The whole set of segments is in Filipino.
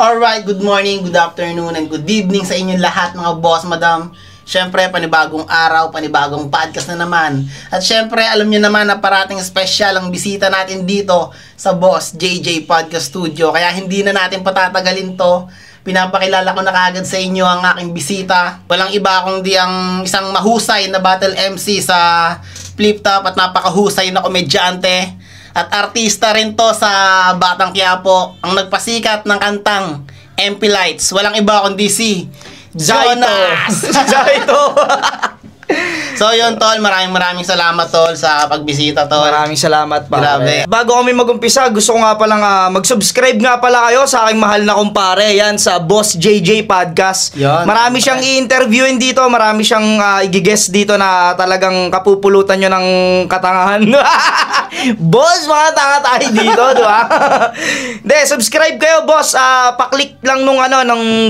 Alright, good morning, good afternoon, and good evening sa inyong lahat mga boss, madam. Siyempre, panibagong araw, panibagong podcast na naman. At siyempre, alam nyo naman na parating special ang bisita natin dito sa Boss JJ Podcast Studio. Kaya hindi na natin patatagalin to. Pinapakilala ko na kaagad sa inyo ang aking bisita. Walang iba kundi ang isang mahusay na battle MC sa Flip Top at napakahusay na komedyante. At artista rin to sa Batang Quiapo, ang nagpasikat ng kantang MP Lights. Walang iba kundi si Jonas! Jaito! So yun tol, maraming salamat tol sa pagbisita tol. Maraming salamat pare. Grabe. Bago kami mag-umpisa, gusto ko nga palang mag-subscribe nga pala kayo sa aking mahal na kumpare. Yan sa Boss JJ Podcast. Yan. Marami siyang i-interviewin dito, marami siyang i-guest dito na talagang kapupulutan nyo ng katangahan. Boss, mga tanga tayo dito, di ba? De, subscribe kayo, boss. Pa-click lang nung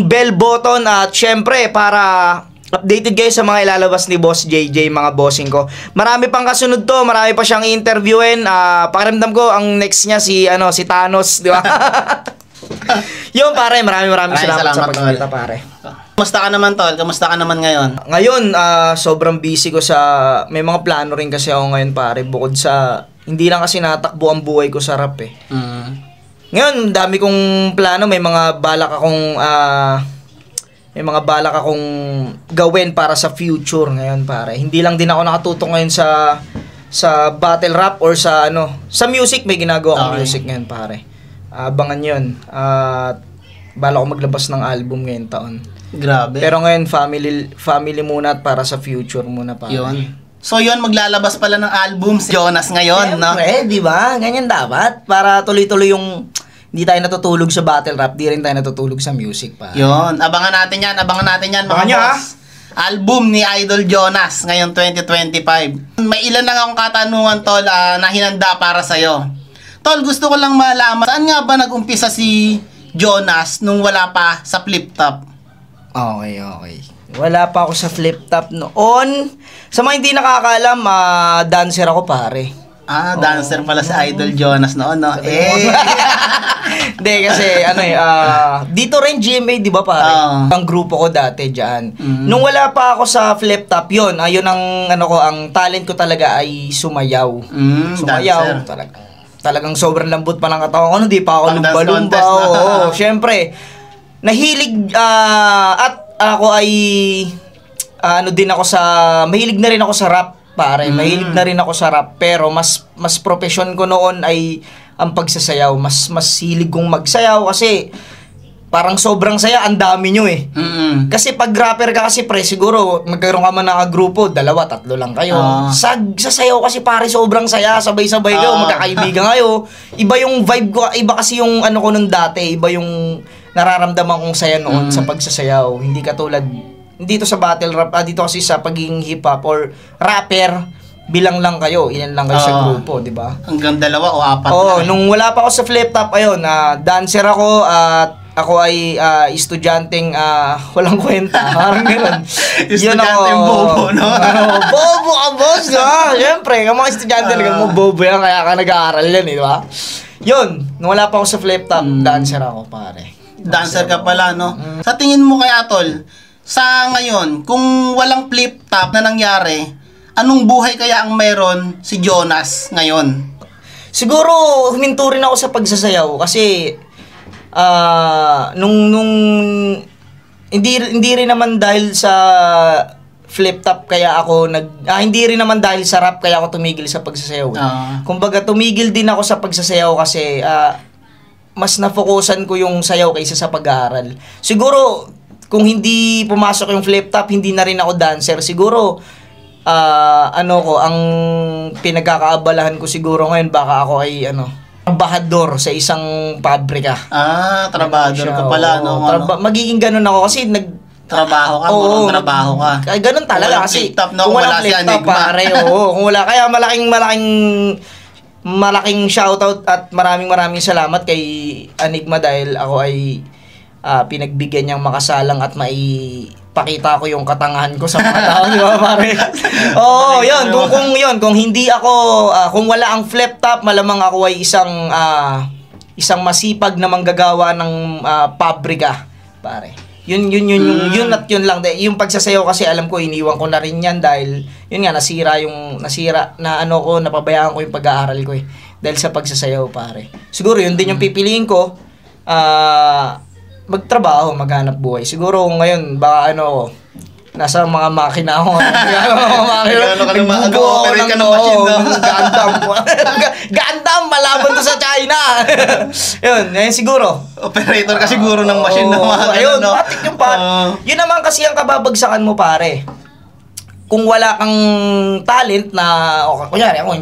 bell button at syempre para updated kayo sa mga ilalabas ni Boss JJ, mga bossing ko. Marami pang kasunod to, marami pa siyang i-interviewin. Pakiramdam ko ang next niya si Thanos, di ba? Yun pare, maraming salamat sa pagkita pare. Kamusta ka naman tol? Kamusta ka naman ngayon? Ngayon, sobrang busy ko sa may mga plano rin kasi ako ngayon pare, bukod sa hindi lang kasi natakbo ang buhay ko sa rap eh. Ngayon, dami kong plano, may mga balak akong gawin para sa future ngayon pare. Hindi lang din ako nakatutok ngayon sa battle rap or sa music, may ginagawa akong music ngayon pare. Abangan 'yon. Bala ko maglabas ng album ngayong taon. Grabe. Pero ngayon family muna at para sa future muna pare. Yun. So yun, maglalabas pala ng album si Jonas ngayon, no? Siyempre, di ba? Ganyan dapat para tuloy-tuloy yung hindi tayo natutulog sa battle rap, di rin tayo natutulog sa music pa. Yun, abangan natin yan mga boss. Album ni Idol Jonas ngayon 2025. May ilan lang akong katanungan tol na hinanda para sa'yo. Tol, gusto ko lang malaman, saan nga ba nag-umpisa si Jonas nung wala pa sa Flip Top? Okay. Wala pa ako sa Flip Top noon. Sa mga hindi nakakaalam, dancer ako pare. Dancer pala si Idol Jonas noon, no? Hindi kasi dito rin GMA, di ba pare? Ang grupo ko dati diyan. Nung wala pa ako sa Flip Top, yun ang ang talent ko talaga ay sumayaw. Sumayaw talagang sobrang lambot pa ng katawan ko, di pa ako lumba-lumba. Oo, syempre. Nahilig at ako ay mahilig na rin ako sa rap pare. Mahilig na rin ako sa rap, pero mas profession ko noon ay ang pagsasayaw. Mas hilig kong magsayaw kasi parang sobrang saya, ang dami nyo eh. Kasi pag rapper ka kasi pre, siguro magkaroon ka man ng grupo, 2, 3 lang kayo. Sa sayaw kasi pare, sobrang saya, sabay-sabay kayo, magkakaibigan kayo. Iba yung vibe ko, iba kasi yung ko nung dati, iba yung nararamdaman kong saya noon sa pagsasayaw. Hindi katulad dito sa battle rap, dito kasi sa pagiging hip hop or rapper, bilang lang kayo, ilan lang kayo sa grupo, di ba? Hanggang 2 o 4 nung wala pa ako sa Flip Top, dancer ako at ako ay estudyanteng walang kwenta. Parang gano'n. Estudyanteng bobo, no? Bobo ka, boss, no? Siyempre, ang mga estudyante mo bobo yan, kaya ka nag-aaral yan, di ba? Yun, nung wala pa ako sa Flip Top, dancer ako, pare. Dancer ka pala, no? Sa tingin mo kaya, tol, sa ngayon, kung walang Flip Top na nangyari, anong buhay kaya ang meron si Jonas ngayon? Siguro, huminto rin ako sa pagsasayaw kasi hindi rin naman dahil sa Flip Top kaya ako hindi rin naman dahil sa rap kaya ako tumigil sa pagsasayaw. Kumbaga tumigil din ako sa pagsasayaw kasi mas nafokusan ko yung sayaw kaysa sa pag-aaral. Siguro kung hindi pumasok yung Flip Top, hindi na rin ako dancer. Siguro ang pinagkakaabalahan ko siguro ngayon, baka ako ay trabahador sa isang pabrika. Trabahador ka pala, no? Magiging ganun ako kasi trabaho ka, trabaho ka. Ganun talaga kasi. Kung walang Flip Top, pare, kung wala, kaya malaking shoutout at maraming salamat kay Enigma dahil ako ay pinagbigyan niyang makasalang at maipakita ko yung katangahan ko sa mga tao, di ba pare? Kung hindi ako, kung wala ang Flip Top, malamang ako ay isang isang masipag na manggagawa ng pabrika, pare. Yun at yun lang. Yung pagsasayaw kasi alam ko iniwan ko na rin yan dahil yun nga nasira na napabayaan ko yung pag-aaral ko eh. Dahil sa pagsasayaw, pare. Siguro yun din yung pipiliin ko. Magtrabaho, maghanap buhay. Siguro ngayon baka nasa mga makina ako. Nag-operate ka ng machine, no? Gundam, malaban to sa China. Yun siguro. Operator ka siguro ng machine na mga ayun, matik yung yun naman kasi ang kababagsakan mo, pare. Kung wala kang talent na, kunyari ako,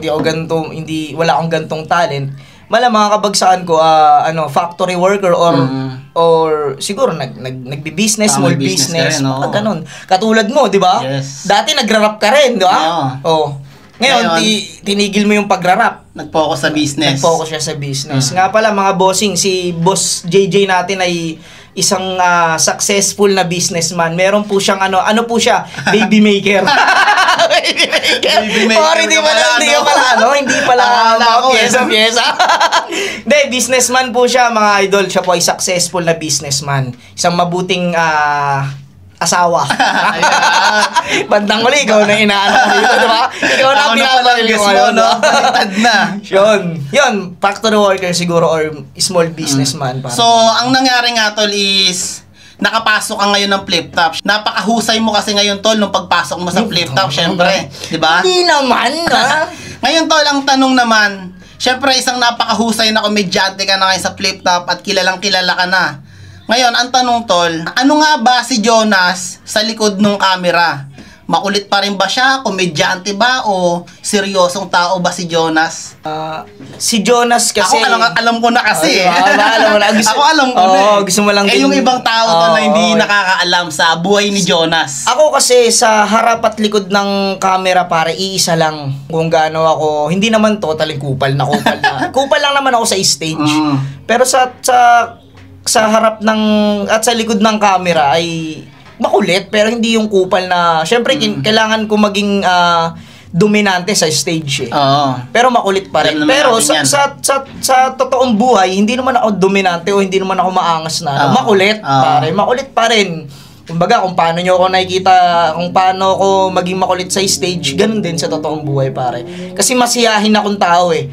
wala akong gantong talent, malamang kabagsakan ko, factory worker or siguro nagbi-business, small business, ganun. Katulad mo, di ba? Yes. Dati nagra-rap ka rin, di ba? Ngayon, tinigil mo yung pagra-rap. Nag-focus sa business. Nag-focus siya sa business. Nga pala, mga bossing, si Boss JJ natin ay isang successful na businessman. Meron po siyang ano po siya? Baby maker. Baby maker. Hindi pala pyesa. Hindi, businessman po siya, mga idol. Siya po ay successful na businessman. Isang mabuting asawa. Bandang uli, ikaw na inaano ko dito, diba? Ikaw na pinapalit ko ngayon, no? Baliktad na. Yun, factory worker siguro or small businessman. So, ang nangyari nga, tol, is nakapasok ka ngayon ng flip top. Napakahusay mo kasi ngayon, tol, nung pagpasok mo sa flip top, syempre. Diba? Hindi naman, ha? Ngayon, tol, ang tanong naman, syempre, isang napakahusay na komedyante ka na ngayon sa flip top at kilalang kilala ka na. Ngayon, ang tanong, tol, ano nga ba si Jonas sa likod ng camera? Makulit pa rin ba siya? Komedyante ba? O seryosong tao ba si Jonas? Si Jonas kasi... Ako alam ko na kasi. Alam mo na. Ako alam ko na. Gusto mo lang din. Yung ibang tao na hindi nakakaalam sa buhay ni Jonas. Ako kasi sa harap at likod ng camera, pare, iisa lang kung gaano ako. Hindi naman totally kupal na. Kupal lang naman ako sa stage. Pero sa harap ng at sa likod ng camera ay makulit pero hindi yung kupal na syempre kailangan ko maging dominante sa stage eh. Pero makulit pa rin. Pero sa totoong buhay hindi naman ako dominante o hindi naman ako maangas na. Makulit pare, makulit pa rin. Kumbaga kung paano nyo ako nakikita, kung paano ako maging makulit sa stage, ganun din sa totoong buhay pare. Kasi masiyahin akong tao eh.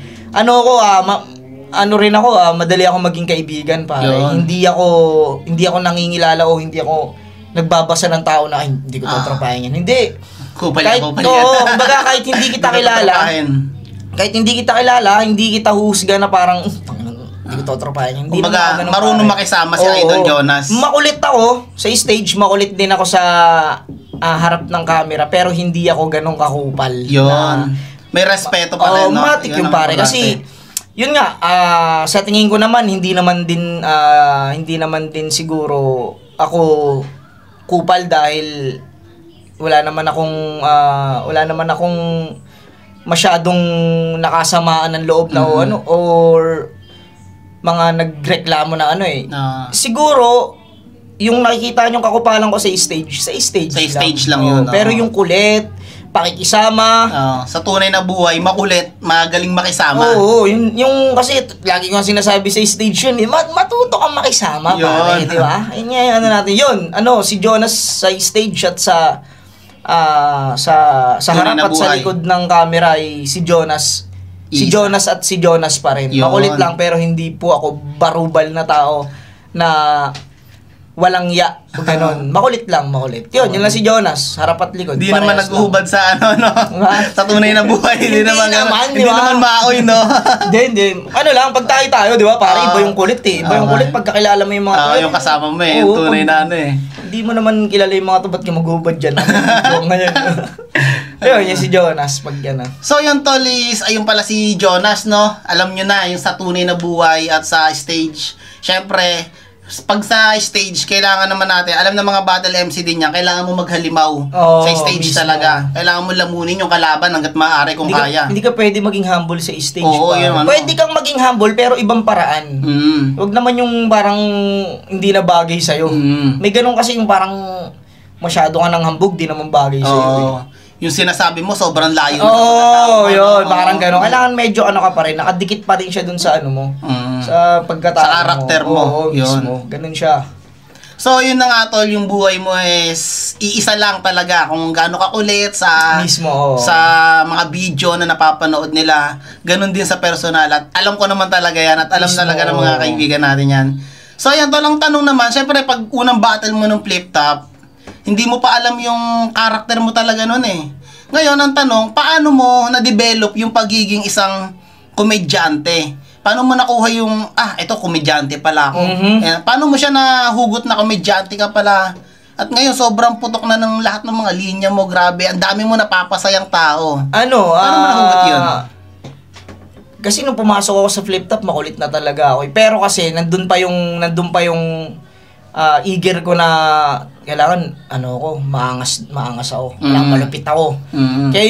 Madali ako maging kaibigan, pare. Hindi ako nangingilala o hindi ako nagbabasa ng tao na hindi ko tatrapahin yan. Hindi. Kumbaga kahit hindi kita kilala, hindi kita husga na parang hindi ko tatrapahin yan. Kumbaga marunong makisama si Idol Jonas. Makulit ako sa stage, makulit din ako sa harap ng camera, pero hindi ako ganong kakupal. May respeto pa rin, no? Matik yung pare kasi yun nga, sa tingin ko naman hindi naman din siguro ako kupal dahil wala naman akong masyadong nakasamaan ng loob na or mga nagreklamo na siguro yung nakikita niyong kakupalan ko sa stage lang yun. Pero yung kulit, pakikisama. Sa tunay na buhay, makulit, magaling makisama. Oo, yung kasi lagi ko sinasabi sa stage yun, matuto kang makisama, pare, di ba? Ayun nga, natin yun. Si Jonas sa stage at sa harap at sa likod ng camera ay si Jonas. Si Jonas at si Jonas pa rin. Makulit lang pero hindi po ako barubal na tao na walang ganun. Makulit. Yun lang si Jonas, harap at likod. Hindi naman naghuhubad sa sa tunay na buhay. Hindi naman maoy, no? Hindi. Pag tayo, di ba? Para iba yung kulit eh. Iba yung kulit pagkakilala mo yung mga yung kasama mo eh, yung tunay na Hindi mo naman kilala yung mga to, ba't ka maghuhubad dyan? Ayun, yung si Jonas, pag gano'n. So, yung tolis, ayun pala si Jonas, no? Alam nyo na, yung sa tunay na buhay at sa stage. Syempre, pag sa stage, kailangan naman natin, alam na mga battle MC din yan, kailangan mo maghalimaw sa stage mismo. Talaga. Kailangan mo lamunin yung kalaban hanggat maaari kung kaya. Hindi ka pwede maging humble sa stage. Yun, pwede kang maging humble pero ibang paraan. Huwag naman yung parang hindi na bagay sa'yo. May ganun kasi yung parang masyado ka ng hambog, di naman bagay sa'yo. yung sinasabi mo sobrang layo na Oo, yun, ano? parang gano'n. Kailangan medyo ano ka pa rin, nakadikit pa rin siya dun sa ano mo, sa pagkatao Sa karakter mo. Oo, Yun. mismo. Ganun siya. So, yun na nga tol, yung buhay mo is iisa lang talaga kung gaano ka kulit sa Mismo, oo. sa mga video na napapanood nila. Ganun din sa personal at alam ko naman talaga yan at alam Mismo, talaga ng mga oo. kaibigan natin yan. So, ayan tol, ang tanong naman, syempre pag unang battle mo ng flip top, hindi mo pa alam yung karakter mo talaga nun eh. Ngayon, ang tanong, paano mo na-develop yung pagiging isang komedyante? Paano mo nakuha yung, ito, komedyante pala ako. Ayan, paano mo siya nahugot na komedyante ka pala? At ngayon, sobrang putok na ng lahat ng mga linya mo, grabe. Ang dami mo napapasayang tao. Ano, Paano mo nahugot yun? Kasi nung pumasok ako sa flip top, makulit na talaga ako. Pero kasi, nandun pa yung eager ko na kailangan maangas ako. Kailangan malupit ako. Kaya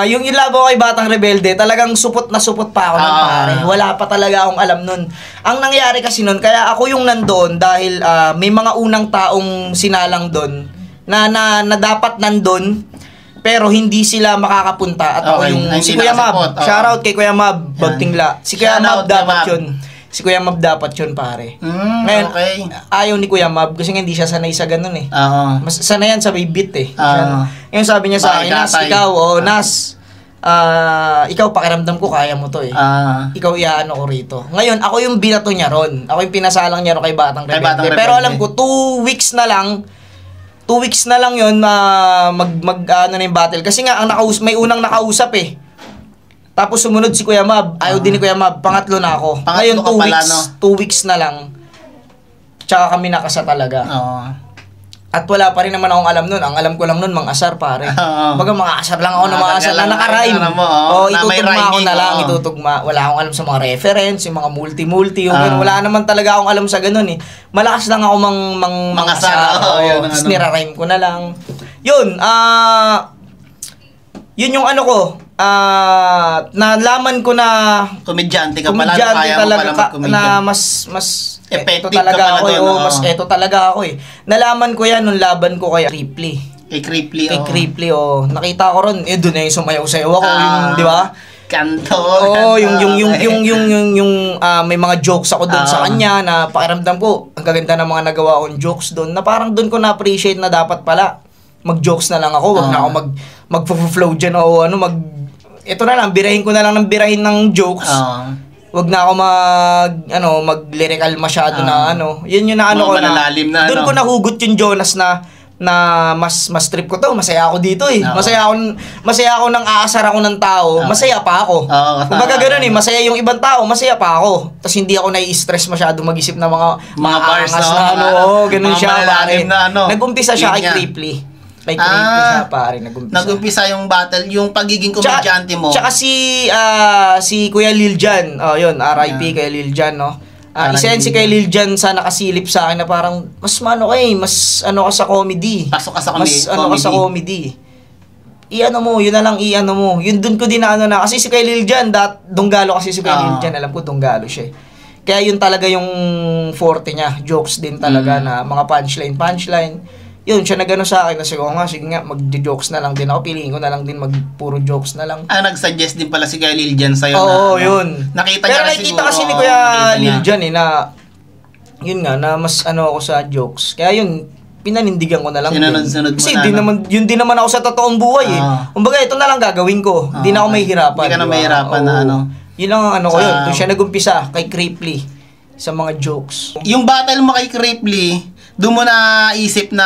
yung ilabo ko kay Batang Rebelde, talagang supot na supot pa ako nun, pare. Wala pa talaga akong alam nun. Ang nangyari kasi nun, kaya ako yung nandoon dahil may mga unang taong sinalang doon na dapat nandun pero hindi sila makakapunta at ako Okay, yung hindi si Kuya nakasupot, Mab. Shoutout kay Kuya Mab, Bagtingla. Si Kuya Shoutout, Mab Kuya dapat Mab. yun. Si Kuya Mab dapat yun, pare. Ngayon, Okay. ayaw ni Kuya Mab kasi nga hindi siya sanay sa ganun eh. Oo. Mas sanay yan sa may beat eh. Ah. Ngayon sabi niya sa akin, Nas, Bakit ikaw, ikaw pakiramdam ko kaya mo to eh. Ikaw iyaano ko rito. Ngayon, ako yung binato niya ron. Ako yung pinasalang niya ron kay Batang Kay Rebelde. Batang Pero Rebelde. alam ko, 2 weeks na lang yun ano na yung battle. Kasi nga, may unang nakausap eh. Tapos sumunod si Kuya Mab. Ayaw din ni Kuya Mab. Pangatlo na ako. Pangatlo Ngayon, ka pala, no? 2 weeks na lang. Tsaka kami nakasa talaga. Oo. At wala pa rin naman akong alam nun. Ang alam ko lang nun, mga asar, pare. Oo. Baga mga asar lang ako na mga asar na Lang, nakarime. ano mo, oo. Oo, Na may itutugma ako rhyming, na lang, oo. itutugma. Wala akong alam sa mga reference, yung mga multi-multi, yung ganun. Wala naman talaga akong alam sa ganun eh. Malakas lang ako mga asar, asar. oo, yun ang Tapos ano. nirarhyme ko na lang. Yun, yun yung ano ko, nalaman ko na Komedyante ka pala, komedyante kaya mo talaga pala na mag-komedyan. mas Effective eto talaga ka pala ako eh. doon, Oo, oo. mas eto talaga ako eh. Nalaman ko yan nung laban ko kay Ripley. Kay Cripply, Kay Cripply, oh. Nakita ko ron, doon na yung sumayaw-sayaw ako, yung, di ba? Kanto. Oo, yung may mga jokes ako doon sa kanya na pakiramdam ko, ang gaganda ng mga nagawa kong jokes doon, na parang doon ko na-appreciate na dapat pala mag-jokes na lang ako, wag na ako mag-flow dyan o ito na lang, birahin ko na lang ng birahin ng jokes. Wag na ako mag-lyrical masyado na Yun yung na Mga ko na. malalalim na Doon ko nahugot yung Jonas na mas trip ko to, masaya ako dito eh. Masaya ako nang aasar ako ng tao, masaya pa ako. Kumbaga ganoon eh, masaya yung ibang tao, masaya pa ako. Tapos hindi ako nai-stress masyado mag-isip ng mga bars aangas na ganun mga siya malalalim pare. na Nag-umpisa siya kay linya. Cripply. Kay Cripply siya pare, Nag-umpisa yung battle, yung pagiging komedyante mo. Tsaka si Kuya Liljan, yun, RIP kay Liljan, no? Isa yan si kay Liljan sa nakasilip sa akin na parang, mas ka sa comedy. Pasok ka sa Mas ka sa comedy. Yun na lang mo. Yun dun ko din na, kasi si kay Liljan, Donggalo kasi si kay Liljan, alam ko Donggalo siya eh. Kaya yun talaga yung forte niya, jokes din talaga na mga punchline. Yun, siya nagano sa akin, kasi sige nga, mag-jokes na lang din ako, piliin ko na lang din puro jokes na lang. Nag-suggest din pala si Kuya Liljan sa'yo Oo, yun. Nakita Pero niya nakikita siguro, kasi ni Kuya Liljan na, yun nga, na mas ako sa jokes. Kaya yun, pinanindigan ko na lang Sinunod-sunod mo kasi na, yun din naman ako sa totoong buhay eh. Kumbaga, ito na lang gagawin ko. Hindi na ako mahihirapan. Hindi ka na diba? mahihirapan na Yun lang ang ko yun. Doon siya nagumpisa kay Cripply sa mga jokes. Yung battle mo kay Cripply, doon mo na isip na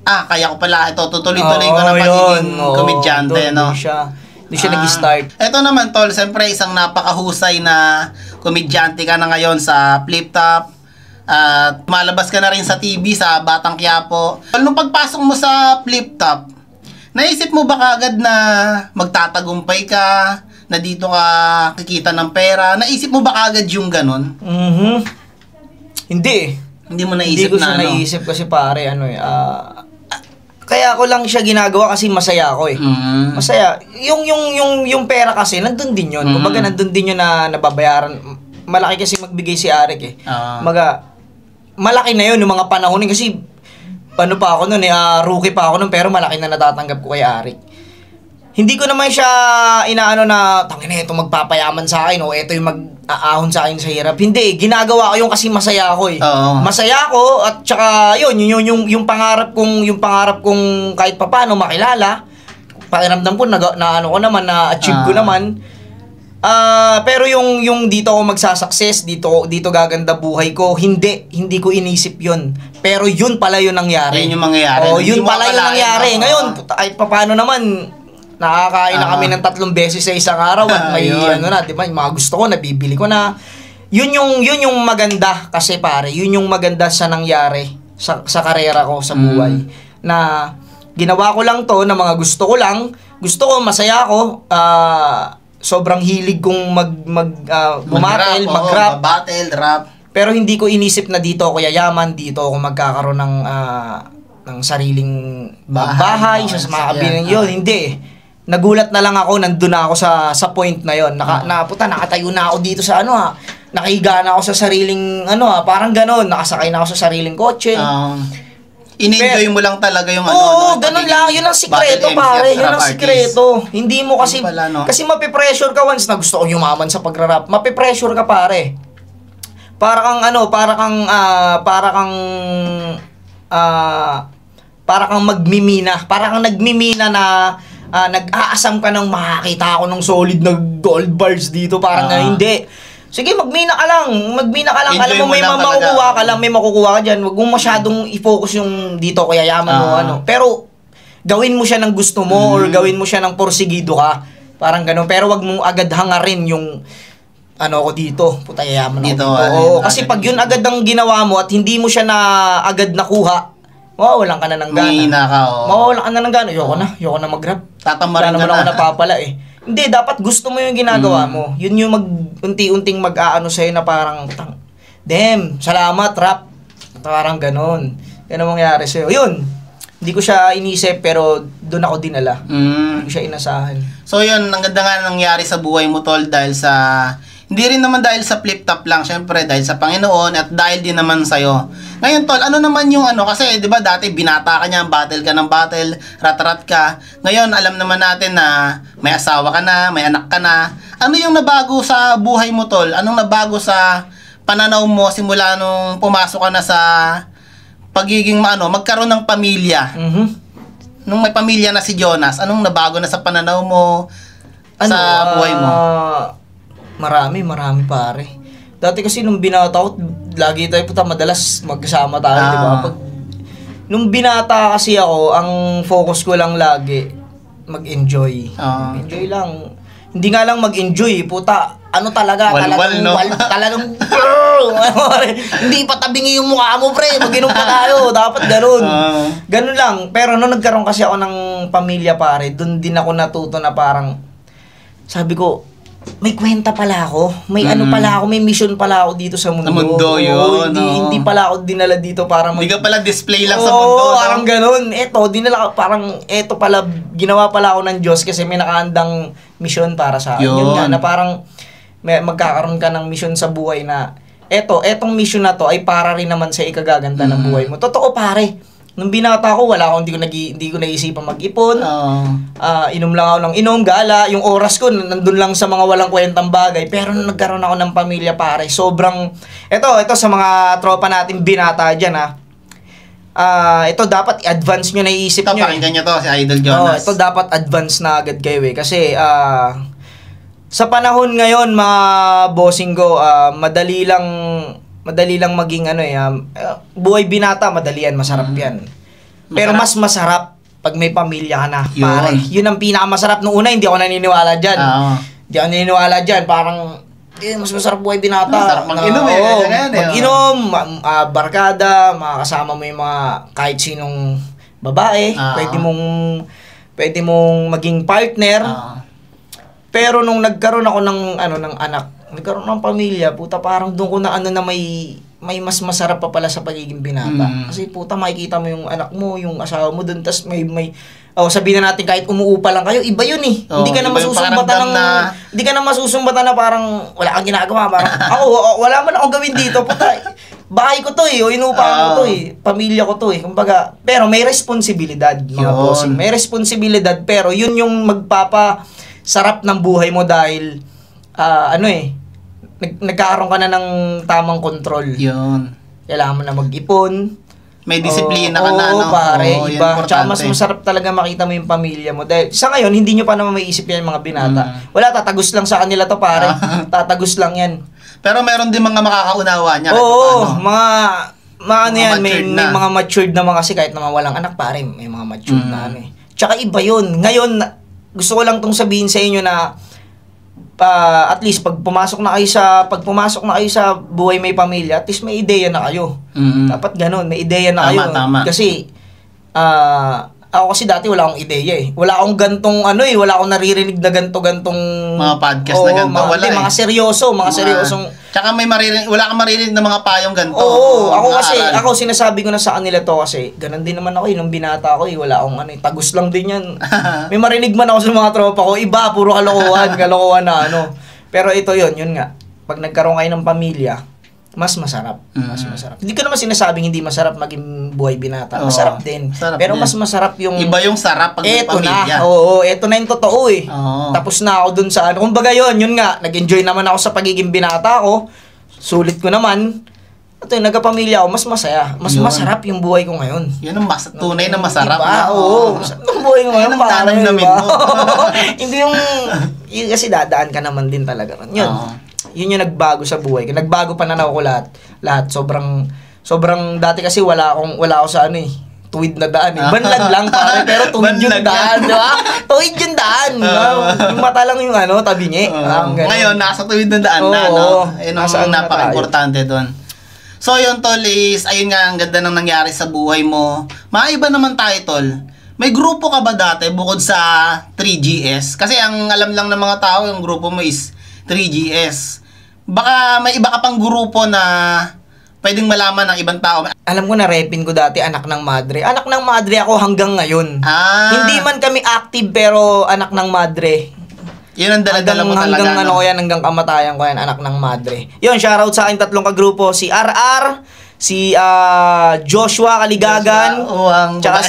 kaya ko pala ito, tutuloy-tuloy ko na pagiging komedyante, no? Doon siya nag-start. Ito naman, tol, siyempre isang napakahusay na komedyante ka na ngayon sa Flip Top. At malabas ka na rin sa TV, sa Batang Quiapo. Nung pagpasok mo sa Flip Top, naisip mo ba kagad na magtatagumpay ka, na dito ka kikita ng pera? Naisip mo ba kagad yung ganon? Hindi eh. Hindi mo naisip Hindi ko siya naisip kasi pare, kaya ako lang siya ginagawa kasi masaya ako eh. Masaya. Yung pera kasi, nandun din yun. Kumbaga, nandun din yun na nababayaran. Malaki kasi magbigay si Arik eh. Malaki na yun, yung mga panahon kasi ano pa ako noon rookie pa ako noon pero malaki na natatanggap ko kay Arik. Hindi ko naman siya inaano na tangina ito magpapayaman sa akin o ito yung mag-aahon sa akin sa hirap. Hindi, ginagawa ko yung kasi masaya ako eh. Masaya ako at saka yun yung pangarap kong kahit papaano makilala. Pakiramdam ko na ano ko naman na achieve ko naman. Pero yung dito ako magsasucess, dito gaganda buhay ko, hindi ko inisip yun. Pero yun pala yung nangyari. Yun yung mangyayari. Yun pala yung nangyari. Ngayon, ay paano naman, nakakain na kami ng 3 beses sa isang araw at may ano na, di ba? Yung mga gusto ko, nabibili ko na. Yun yung maganda kasi pare, yun yung maganda sa nangyari sa karera ko sa buhay. Na ginawa ko lang to na mga gusto ko lang. Gusto ko, masaya ako. Sobrang hilig kong bumatel, mag-rap. Battle, rap. Pero hindi ko inisip na dito ako yayaman, dito ako magkakaroon ng sariling bahay sa mga kabilang yun. Hindi. Nagulat na lang ako, nandun na ako sa point na yon. Nakatayo na ako dito sa nakahiga na ako sa sariling parang gano'n. Nakasakay na ako sa sariling kotse. In-enjoy mo lang talaga yung ganun lang. Yun ang sikreto, pare. Yun ang sikreto. Hindi mo kasi, kasi mapipressure ka once na gusto kong yumaman sa pagrarap. Mapipressure ka, pare. Para kang magmimina. Para kang nagmimina na nag-aasam ka ng makakita ako ng solid na gold bars dito. Parang hindi. Sige, magmina ka lang. Alam mo, may makukuha ka lang, may makukuha ka dyan. Huwag mong masyadong i-focus yung dito kaya yaman mo, Pero, gawin mo siya ng gusto mo or gawin mo siya ng porsigido ka. Parang gano'n. Pero wag mong agad hangarin yung ako dito. Puta, yaman ako dito. Kasi pag yun agad ang ginawa mo at hindi mo siya na agad nakuha, mawawalan ka na ng gana. Mahina ka, mawawalan ka na ng gana. Ayoko na mag-rap. Tatamarin ka na. Ako napapala eh. Hindi, dapat gusto mo yung ginagawa mo. Yun yung unti-unting mag-aano sa'yo na parang, damn, salamat, rap. Parang ganon. Yan ang mangyari sa'yo. Yun, hindi ko siya inisip pero doon ako dinala. Hindi ko siya inasahan. So yun, ang ganda nga nangyari sa buhay mo, tol, dahil sa... Hindi rin naman dahil sa flip-top lang, syempre, dahil sa Panginoon at dahil din naman sa'yo. Ngayon, tol, ano naman yung kasi, di ba, dati binata ka niya, battle ka ng battle, rat-rat ka. Ngayon, alam naman natin na may asawa ka na, may anak ka na. Ano yung nabago sa buhay mo, tol? Anong nabago sa pananaw mo simula nung pumasok ka na sa pagiging, magkaroon ng pamilya? Nung may pamilya na si Jonas, anong nabago na sa pananaw mo sa buhay mo? Marami pare. Dati kasi nung binata ako, lagi tayo madalas magkasama tayo, di ba? Nung binata kasi ako, ang focus ko lang lagi, mag-enjoy. Enjoy lang. Hindi nga lang mag-enjoy, puta. Talagang hindi pa tabingi yung mukha mo, pre. Mag-inom pa tayo. Dapat ganun. Ganun lang. Pero nung nagkaroon kasi ako ng pamilya, pare, dun din ako natuto na parang, sabi ko, may kwenta pala ako. May pala ako, may mission pala ako dito sa mundo. Sa mundo yun. Hindi pala ako dinala dito para hindi ka pala display lang sa mundo. Parang ganun. Eto pala, ginawa pala ako ng Diyos kasi may nakahandang mission para sa akin. Yun nga, na parang magkakaroon ka ng mission sa buhay na etong mission na to ay para rin naman sa ikagaganda ng buhay mo. Totoo, pare. Nung binata ko, hindi ko naisipang mag-ipon. Inom lang ako ng inom, gala. Yung oras ko, nandun lang sa mga walang kwentang bagay. Pero nung nagkaroon ako ng pamilya, pare, sobrang... Ito sa mga tropa natin binata dyan, ito dapat i-advance nyo na iisip nyo. Pakinggan nyo to, si Idol Jonas. Ito dapat advance na agad kayo Kasi, sa panahon ngayon, mga bossing ko, madali lang maging buhay binata, madali yan, masarap yan. Pero mas masarap pag may pamilya ka na, pare. Yun ang pinakamasarap. Nung una, hindi ako naniniwala dyan. Parang, mas masarap buhay binata. Masarap mag-inom mag-inom, barkada, makakasama mo yung mga kahit sinong babae. Pwede mong maging partner. Pero nung nagkaroon ako ng anak, nagkaroon ng pamilya, puta parang doon ko na na may mas masarap pa pala sa pagiging binata. Kasi puta makikita mo yung anak mo, yung asawa mo doon, tas may sabihin na natin kahit umuupa lang kayo, iba yun eh. Hindi ka na masusumbatan na parang wala kang ginagawa, parang ako wala man akong gawin dito, puta. bahay ko to o inupahan ko to pamilya ko to kumbaga, pero may responsibilidad mga bossing, may responsibilidad, pero yun yung magpapasarap ng buhay mo dahil, nagkakaroon ka na ng tamang control. Yun. Kailangan mo na mag-ipon. May disiplina ka na, no? Pare, iba. Tsaka mas masarap talaga makita mo yung pamilya mo. Dahil sa ngayon, hindi nyo pa naman maiisip yan mga binata. Wala, tatagos lang sa kanila to, pare. Tatagos lang yan. Pero meron din mga makakaunawa niya. May mga matured na mga, kasi kahit naman walang anak, pare, may mga matured na Tsaka iba yun. Ngayon, gusto ko lang tong sabihin sa inyo na at least pag pumasok na kayo sa buhay may pamilya, at least may ideya na kayo. Dapat ganun, may ideya na kayo. Tama. Kasi ako kasi dati wala akong ideya Wala akong gantong wala akong naririnig na gantong mga podcast na ganto, wala mga seryosong. Tsaka wala kang maririnig na mga payong ganto. Ako sinasabi ko na sa kanila to kasi ganun din naman ako nung binata ako wala akong tagus lang din yan. May marinig man ako sa mga tropa ko, iba puro kalokohan na Pero ito yun nga. Pag nagkaroon kayo ng pamilya, mas masarap. Mas masarap. Hindi ko naman sinasabing hindi masarap maging buhay binata. Masarap din. Pero mas masarap yung iba yung sarap pag may pamilya. Eto na yung totoo Tapos na ako dun sa kumbaga yun nga, nag-enjoy naman ako sa pagiging binata ko. Sulit ko naman. At nagkapamilya ako, mas masaya. Mas masarap yung buhay ko ngayon. Yan ang tunay na masarap. Masarap yung buhay ko ngayon. Hindi yung kasi dadaan ka naman din talaga. Yun. Yun yung nagbago sa buhay ko. Nagbago pananaw ko lahat. Sobrang dati kasi wala ako sa tuwid na daan Banlag lang pare, pero tuwid yung daan, di ba? Tuwid yung daan. Yung mata lang yung tabi niya. Ngayon, nasa tuwid na daan na, Ayun ang napaka-importante doon. So, yun, tol, ayun nga, ang ganda ng nangyari sa buhay mo. Maiba naman tayo, tol. May grupo ka ba dati bukod sa 3GS? Kasi ang alam lang ng mga tao, yung grupo mo is 3GS. Baka may iba ka pang grupo na pwedeng malaman ng ibang tao. Alam ko na repin ko dati, Anak ng Madre. Anak ng Madre ako hanggang ngayon. Hindi man kami active pero Anak ng Madre. Yun ang dala-dala mo talaga. Hanggang kamatayan ko yan, Anak ng Madre. Yun, shoutout sa akin tatlong kagrupo. Si RR, si Joshua Kaligagan, tsaka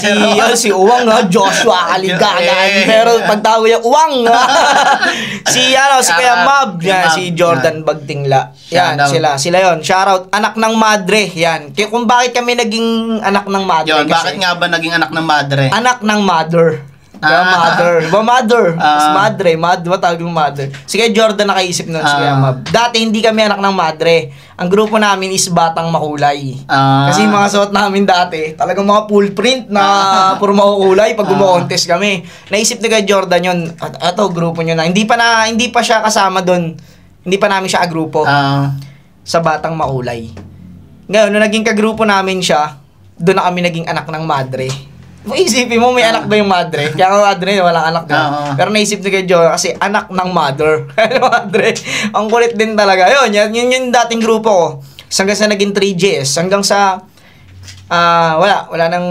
si Uwang, Joshua Kaligagan. Pero pagtawa yung Uwang, si Kuya Mab, si Jordan Bagtingla. Yan, sila yon. Shoutout, Anak ng Madre. Yan. Kung bakit kami naging Anak ng Madre? Yun, bakit nga ba naging Anak ng Madre? Anak ng Mother. Mother. Tawag yung mother. Sige, Jordan nakaisip nun. Sige, dati hindi kami Anak ng Madre. Ang grupo namin is Batang Makulay. Kasi mga suot namin dati, talagang mga full print na puro makukulay pag gumo-contest kami. Naisip ni kay Jordan yun, grupo nyo na. Hindi pa siya kasama dun. Hindi pa namin siya agrupo. Sa Batang Makulay. Ngayon, nung naging kagrupo namin siya, doon na kami naging Anak ng Madre. Isipin mo, may anak ba yung madre? Kaya nga madre, walang anak na. Pero naisip ni kay Joe, kasi anak ng mother. Madre. Ang kulit din talaga. Yun yung dating grupo ko. Hanggang sa naging 3GS. Hanggang sa, wala nang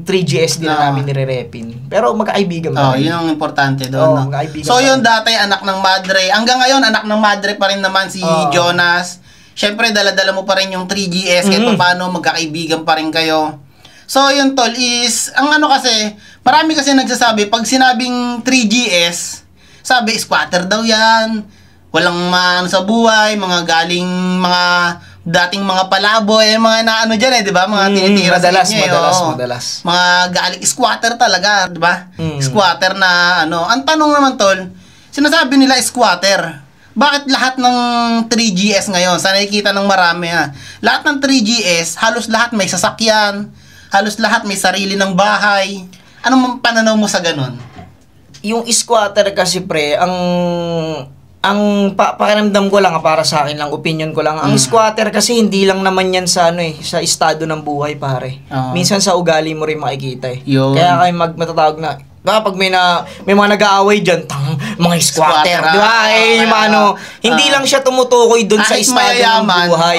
3GS din na namin nire-repin. Pero magkaibigan pa rin. Yun ang importante doon. So yun dati, Anak ng Madre. Hanggang ngayon, Anak ng Madre pa rin naman si Jonas. Siyempre, dala-dala mo pa rin yung 3GS. Kahit paano, magkakaibigan pa rin kayo. So, yun, tol, is, kasi, marami kasi nagsasabi, pag sinabing 3GS, sabi, squatter daw yan, walang sa buhay, mga dating mga palaboy, mga dyan di ba? Mga tinitira sa inyo. Madalas. Mga galing, squatter talaga, di ba? Squatter na, Ang tanong naman, tol, sinasabi nila squatter. Bakit lahat ng 3GS ngayon, sa nakikita ng marami, lahat ng 3GS, halos lahat may sasakyan, halos lahat may sarili ng bahay. Anong pananaw mo sa ganun? Yung squatter kasi pre, pakiramdam ko lang para sa akin lang, opinion ko lang. Ang squatter kasi hindi lang naman yan sa sa estado ng buhay pare. Minsan sa ugali mo rin makikita Yun. Kaya kayo matatawag na kapag may mga nag-aaway diyan, mga squatter, di ba? Hindi lang siya tumutukoy doon sa estado ng buhay.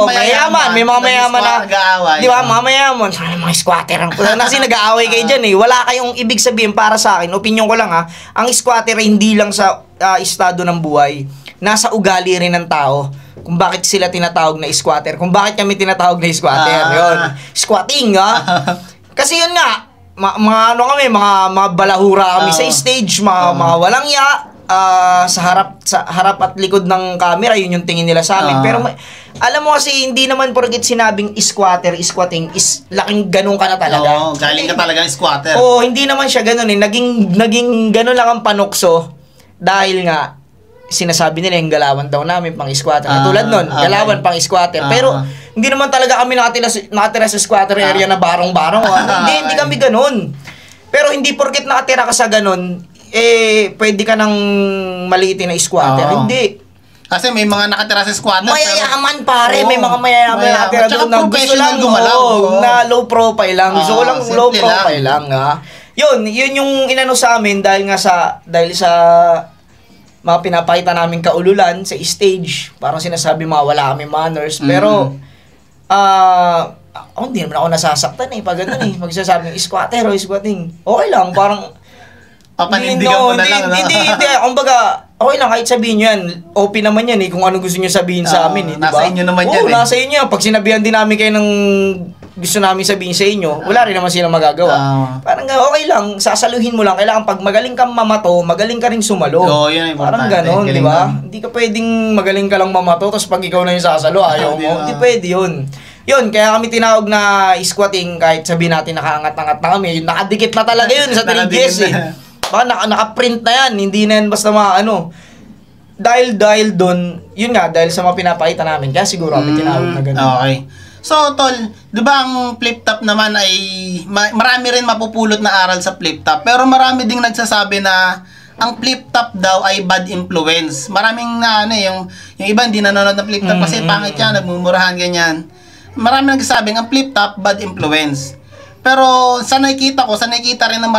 Mayaman, may mga mayaman na, di ba? Mga mayaman, mga squatter kasi nag-aaway kayo diyan Wala kayong ibig sabihin para sa akin. Opinion ko lang ang squatter hindi lang sa estado ng buhay, nasa ugali rin ng tao. kung bakit sila tinatawag na squatter, kung bakit kami tinatawag na squatter, yun. Squatting, Kasi yun nga, mga ano kami, mga balahura kami sa stage, mga walang ya, sa harap at likod ng camera, yun yung tingin nila sa amin. Pero alam mo kasi, hindi naman porket sinabing squatting is laking ganun ka na talaga. Oo, galing ka talaga ng squatter. Oo, hindi naman siya ganun eh. Naging ganun lang ang panukso dahil nga sinasabi nila yung galawan daw namin pang squatter. Tulad nun, galawan pang squatter. Pero hindi naman talaga kami nakatira sa squatter area na barong-barong. Hindi kami ganun. Pero hindi porket nakatira ka sa ganun, pwede ka nang maliitin na squatter. Hindi. Kasi may mga nakatira sa squatter. Mayayaman pare, may mga mayayaman nakatira doon na gusto lang gumalaw. Na low profile lang. Gusto ko lang low profile lang. Yun yung inano sa amin dahil sa mga pinapakita namin kaululan sa stage. Parang sinasabi wala kami manners. Pero, hindi naman ako nasasaktan pag ganun Magsasabing squatter o squatting. Okay lang, parang papanindigan mo na lang. Hindi. Kumbaga, okay lang, kahit sabihin nyo yan. Open naman yan kung ano gusto nyo sabihin sa amin. Diba? Nasa inyo naman yan. Nasa inyo. Pag sinabihan din namin kayo ng gusto namin sabihin sa inyo, wala rin naman silang magagawa. Parang okay lang, sasaluhin mo lang. Kailangan pag magaling kang mamato, magaling ka rin sumalo. Yun parang ganon, di ba? Hindi ka pwedeng magaling ka lang mamato, tapos pag ikaw na yung sasalo, ayaw mo. Hindi pwede yun. Yun, kaya kami tinawag na squatting, kahit sabihin natin nakaangat-angat na kami. Nakadikit na talaga yun sa 3GS Baka naka-print na yan, hindi na yan basta dahil doon, yun nga, dahil sa mga pinapakita namin, kaya siguro kami tinawag na ganun. Okay. So, tol, di ba ang flip top naman ay, marami rin mapupulot na aral sa flip top, pero marami ding nagsasabi na ang flip top daw ay bad influence. Maraming yung iba hindi nanonood ng flip top kasi pangit yan, nagmumurahan ganyan. Marami nagsasabing ang flip top bad influence. Pero sa nakikita rin ng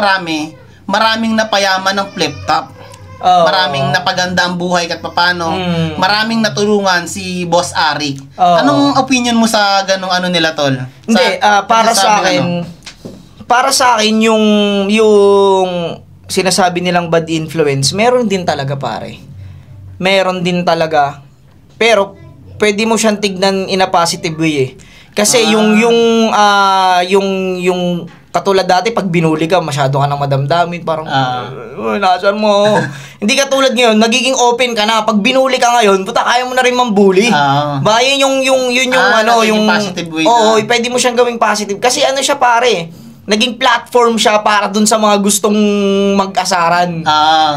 maraming napayaman ng flip top. Maraming napaganda ang buhay kahit papano. Maraming natulungan si Boss Arik. Anong opinion mo sa ganung nila, tol? Hindi, para sa akin yung sinasabi nilang bad influence, meron din talaga pare. Meron din talaga. Pero pwede mo siyang tignan in a positive way Kasi yung katulad dati, pag binuli ka, masyado ka nang madamdamin, parang, nasaan mo? Hindi katulad ngayon, nagiging open ka na. Pag binuli ka ngayon, puta, kaya mo na rin mambuli. Ba, yun yung positive way pwede mo siyang gawing positive. Kasi siya pare, naging platform siya para dun sa mga gustong mag-asaran.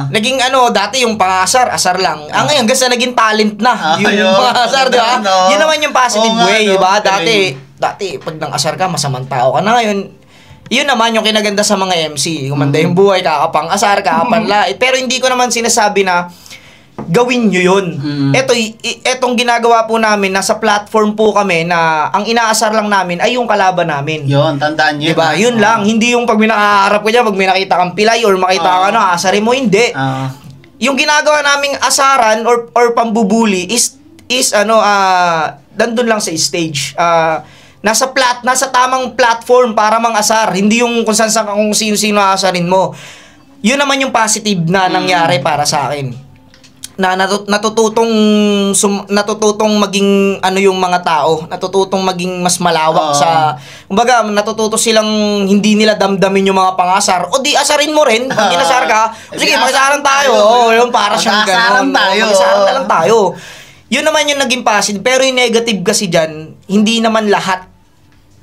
Naging dati yung pang-asar lang. Ngayon, kasi naging talent na. Yung pang-asar, di ba? Yun naman yung positive way, di ba? Dati, pag nang-asar ka, masamang tao ka na. Ngayon, yun naman yung kinaganda sa mga MC. Kumanda yung buhay, kakapang-asar, kakapanlait. Pero hindi ko naman sinasabi na gawin nyo yun. Etong ginagawa po namin, nasa platform po kami na ang inaasar lang namin ay yung kalaban namin. Yun, tandaan nyo. Diba? Yun lang. Hindi yung pag may nakaharap ka dyan, pag may nakita kang pilay or makita ka asarin mo, hindi. Yung ginagawa naming asaran or pambubuli is dandun lang sa stage. Nasa tamang platform para mang-asar. Hindi yung kung sino-sino aasarin mo. Yun naman yung positive na nangyari para sa akin. Na natututong maging yung mga tao, natututong maging mas malawak sa, kumbaga, natututo silang hindi nila damdamin yung mga pangasar. O di asarin mo rin, pag inasar ka, sige, mag-asaran tayo. Yun, para siyang gano'n. Mag-asaran na lang tayo. Yun naman yung naging positive. Pero yung negative kasi dyan, hindi naman lahat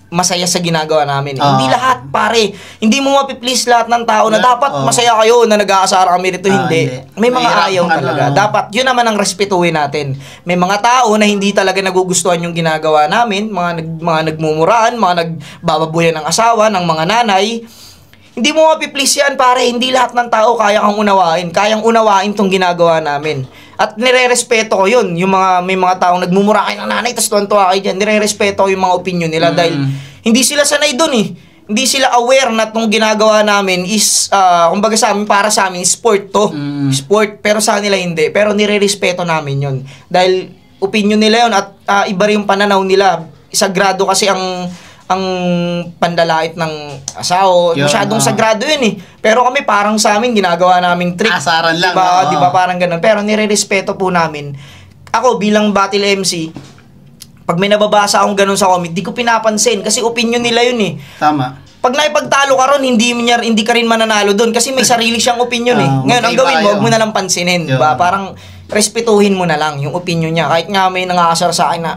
masaya sa ginagawa namin. Hindi lahat, pare. Hindi mo mapiplease lahat ng tao na dapat masaya kayo na nag-aasara kami rito. Hindi. May mga ayaw talaga. Dapat, yun naman ang respetuhin natin. May mga tao na hindi talaga nagugustuhan yung ginagawa namin. Mga nagmumuraan, mga nagbababuyan ng asawa, ng mga nanay. Hindi mo mapiplease yan, pare. Hindi lahat ng tao kaya kang unawain. Kayang unawain tong ginagawa namin. At nire-respeto ko yun. May mga taong nagmumura kayo ng nanay, tapos tuwan-tuwa kayo dyan. Nire-respeto ko yung mga opinion nila dahil hindi sila sanay dun Hindi sila aware na itong ginagawa namin is, kumbaga sa amin, para sa amin, sport to. Sport, pero sa kanila hindi. Pero nire-respeto namin yun. Dahil opinion nila yun at iba rin yung pananaw nila. Sagrado kasi ang panlalait ng asawa. Masyadong sagrado yun Pero kami parang sa amin ginagawa naming trick. Asaran lang. Diba parang ganun. Pero nire-respeto po namin. ako bilang battle MC, pag may nababasa akong ganun sa comment, di ko pinapansin kasi opinion nila yun eh. Tama. Pag naipagtalo ka ron, hindi ka rin mananalo doon kasi may sarili siyang opinion eh. Ngayon, ang gawin mo, huwag mo na lang pansinin, diba? Parang respetuhin mo na lang yung opinion niya. Kahit nga may nangaasar sa akin na,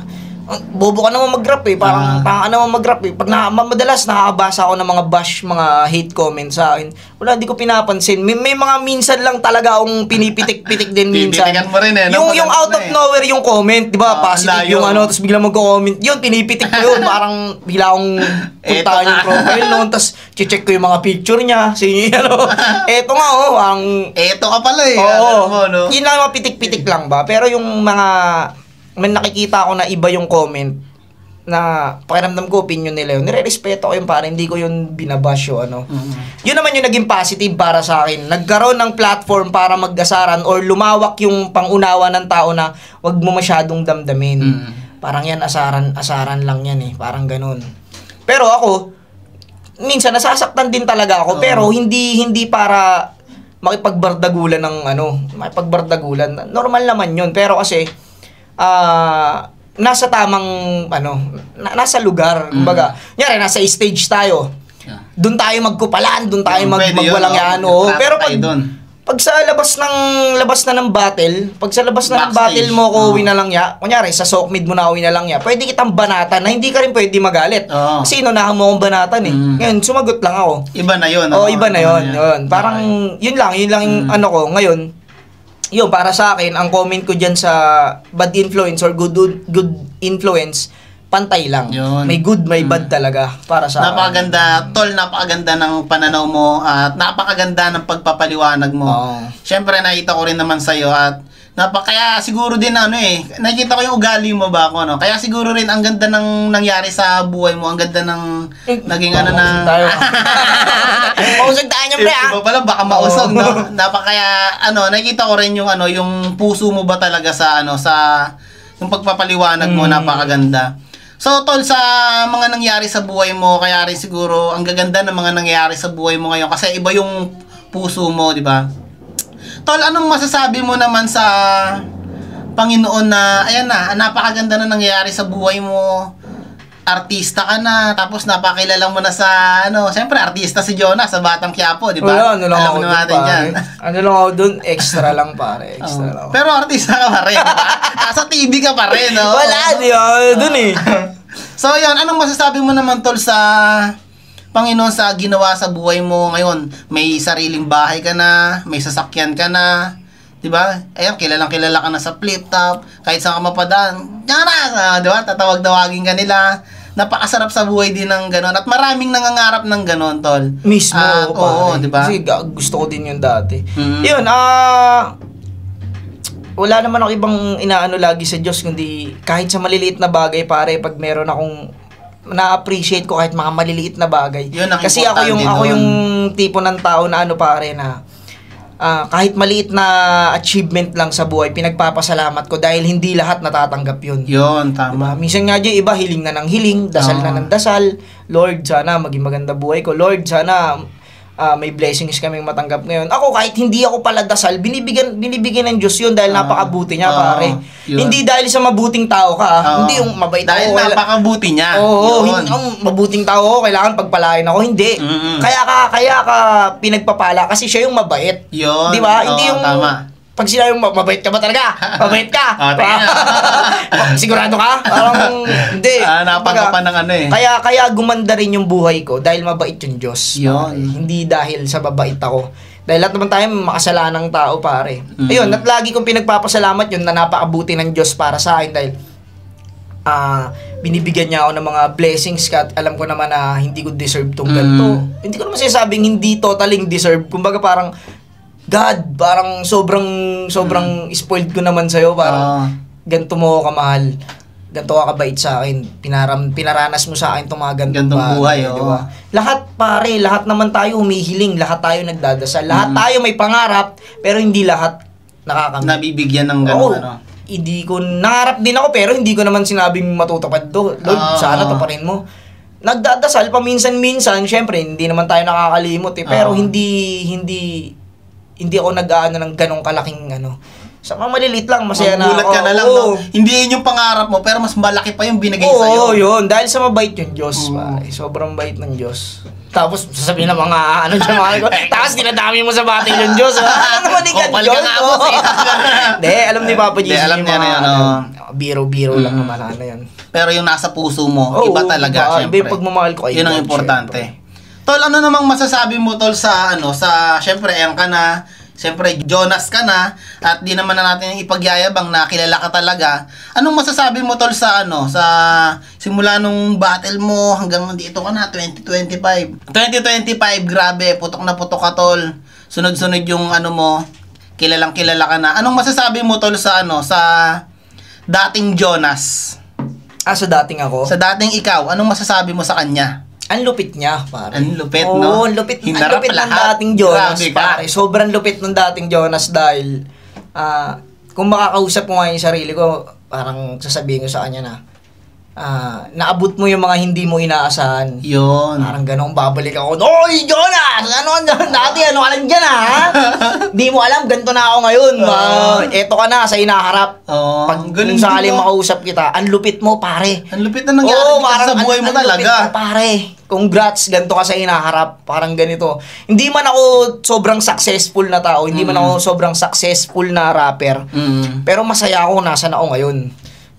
bobo ka naman mag-rap eh. Parang tanga naman mag-rap eh. Pag madalas nakakabasa ako ng mga bash, mga hate comments sa akin, wala, hindi ko pinapansin. May mga minsan lang talaga akong pinipitik-pitik din minsan. Pipitikan mo rin eh. Yung out of nowhere yung comment, di ba? Positive yung tapos bigla magko-comment. Yun, pinipitik ko yun. Parang bigla akong puntahan yung profile noon, tapos check ko yung mga picture niya. Eto nga eto ka pala eh. Yun lang, mapitik-pitik lang ba? Pero yung mga may nakikita ko na iba yung comment na pakiramdam ko opinion nila yun. Nire-respeto ko yun para hindi ko yun binabash o ano. Yun naman yung naging positive para sa akin. Nagkaroon ng platform para mag-asaran or lumawak yung pangunawa ng tao na wag mo masyadong damdamin. Parang yan, asaran lang yan eh. Parang ganun. Pero ako, minsan nasasaktan din talaga ako pero hindi para makipagbardagulan ng makipagbardagulan. Normal naman yun. Pero kasi nasa tamang nasa lugar, kumbaga. Nyari, nasa stage tayo. Doon tayo magkupalan, doon tayo magwalang yan. Pero pag sa labas na ng battle, pag sa labas na ng battle mo ko uwi na lang ya, kunyari sa soak mid mo na uwi na lang ya, pwede kitang banatan na hindi ka rin pwede magalit. Kasi inunahan mo akong banatan eh. Ngayon, sumagot lang ako. Iba na yun. Iba na yun. Parang, yun lang yung ko. Ngayon, yun, para sa akin, ang comment ko dyan sa bad influence or good influence, pantay lang. Yun. May good, may bad talaga para sa napakaganda, Tol, napakaganda ng pananaw mo at napakaganda ng pagpapaliwanag mo. Siyempre, nakita ko rin naman sa'yo at kaya siguro din nakita ko yung ugali mo ba ako, kaya siguro rin ang ganda ng nangyari sa buhay mo, ang ganda ng naging mausag tayo niya, pre, Iba pala, baka mausog, no? Kaya, nakita ko rin yung, yung puso mo ba talaga sa, yung pagpapaliwanag mo, napakaganda. So, Tol, sa mga nangyari sa buhay mo, kaya rin siguro, ang gaganda ng mga nangyari sa buhay mo ngayon, kasi iba yung puso mo, di ba? Tol, anong masasabi mo naman sa Panginoon na, ayan na, napakaganda na nangyari sa buhay mo, artista ka na, tapos napakilala mo na sa, siyempre, artista si Jonah sa Batang Quiapo, di ba? Alam mo natin yan. Ano lang ako dun, extra lang pare, extra lang. Pero artista ka pa rin, di ba? Nasa TV ka pa rin, no? Wala, dun eh. So, yan, anong masasabi mo naman, Tol, sa Panginoon sa ginawa sa buhay mo ngayon? May sariling bahay ka na, may sasakyan ka na, di ba? Ayun, kilala ka na sa flip top, kahit saan ka mapadaan, di ba? Tatawag-dawagin ka nila. Napakasarap sa buhay din ng ganon. At maraming nangangarap ng ganon, Tol. Mismo, oo, di ba? Kasi gusto ko din yun dati. Yun, wala naman ako ibang inaano lagi sa Diyos, kundi kahit sa maliliit na bagay, pare, pag meron akong na-appreciate ko kahit mga maliliit na bagay. Kasi ako yung tipo ng tao na pare na kahit maliit na achievement lang sa buhay, pinagpapasalamat ko dahil hindi lahat natatanggap yun. Yun, tama. Diba? Minsan nga dyan, iba hiling na ng hiling, dasal na ng dasal. Lord, sana maging maganda buhay ko. Lord, sana may blessings kaming matanggap ngayon. Ako, kahit hindi ako pala dasal, binibigyan ng Diyos yun dahil napakabuti niya, pare. Yun. Hindi dahil sa mabuting tao ka, hindi yung mabait dahil ako. Dahil napakabuti niya. Mabuting tao ako, kailangan pagpalain ako. Hindi. Kaya ka pinagpapala kasi siya yung mabait. Yun. Di ba? Hindi yung tama. Pag sila yung mabait ka ba talaga? Mabait ka? Sigurado ka? Parang hindi. Napaka pa ng Kaya gumanda rin yung buhay ko dahil mabait yung Diyos. Yun. Hindi dahil sa mabait ako. Dahil lahat naman tayo makasalanang tao, pare. Ayun, at lagi kong pinagpapasalamat yun na napakabuti ng Diyos para sa akin dahil binibigyan niya ako ng mga blessings at alam ko naman na hindi ko deserve tong ganito. Hindi ko naman sinasabing hindi totaling deserve. Kumbaga parang God, parang sobrang spoiled ko naman sa'yo. Parang ganito mo ako kamahal. Ganito ka kabait sa akin. Pinaranas mo sa akin itong mga gantong buhay. Diba? Lahat pare, lahat naman tayo humihiling. Lahat tayo nagdadasal. Lahat tayo may pangarap, pero hindi lahat nakakamit. Nabibigyan ng gano'n. Hindi ko, nangarap din ako, pero hindi ko naman sinabing matutupad to. Lord, sana tuparin mo. Nagdadasal paminsan-minsan, syempre, hindi naman tayo nakakalimot eh. Pero hindi ako nag-aano ng ganong kalaking Sa mga maliliit lang, masaya na Magugulat ako. ka na lang, no? Hindi yun yung pangarap mo, pero mas malaki pa yung binigay sa'yo. Oo, yun. Dahil sa mabait yung Diyos, pare. Sobrang bait ng Diyos. Tapos, sasabihin ng mga, ano dyan, mga ko, tapos dinadami mo sa batil yung Diyos. Ano naman ikaw, Kopal Diyos? ka nga mo, Hindi, alam ni Papa Jesus alam yung niya na mga, yun, ano, oh. biro-biro lang naman, ano yan. Pero yung nasa puso mo, Oo, iba talaga, iba syempre. yung pagmamahal ko kay Yun ang God, importante. syempre. Tol, ano namang masasabi mo, Tol, sa, syempre, ayan ka na, syempre, Jonas ka na, at di naman na natin ipagyayabang na kilala ka talaga. Anong masasabi mo, Tol, sa, sa simula nung battle mo hanggang dito ka na, 2025? 2025, grabe, putok na putok ka, Tol. Sunod-sunod yung, mo, kilalang kilala ka na. Anong masasabi mo, Tol, sa, sa dating Jonas? Sa dating ako? Sa dating ikaw, anong masasabi mo sa kanya? Ang lupit niya, pare. Ang lupit, no? Oo, ang lupit ng Hinarap lahat. dating Jonas, Grabe ka. pare. Sobrang lupit ng dating Jonas dahil kung makakausap ko nga yung sarili ko, parang sasabihin ko sa kanya na naabot mo yung mga hindi mo inaasahan. Yun. Parang ganun, babalik ako, Oy, Jonas! Ano dati, ano ka lang dyan, ha? Di mo alam, ganito na ako ngayon. Eto ka na, sa inaharap. Pag kung sakali makausap kita, ang lupit mo, pare. Ang lupit na nangyari sa buhay mo talaga. Lupit mo, pare. Congrats, ganito ka sa inaharap. Parang ganito. Hindi man ako sobrang successful na tao, hindi man ako sobrang successful na rapper. Pero masaya ako, nasan ako ngayon.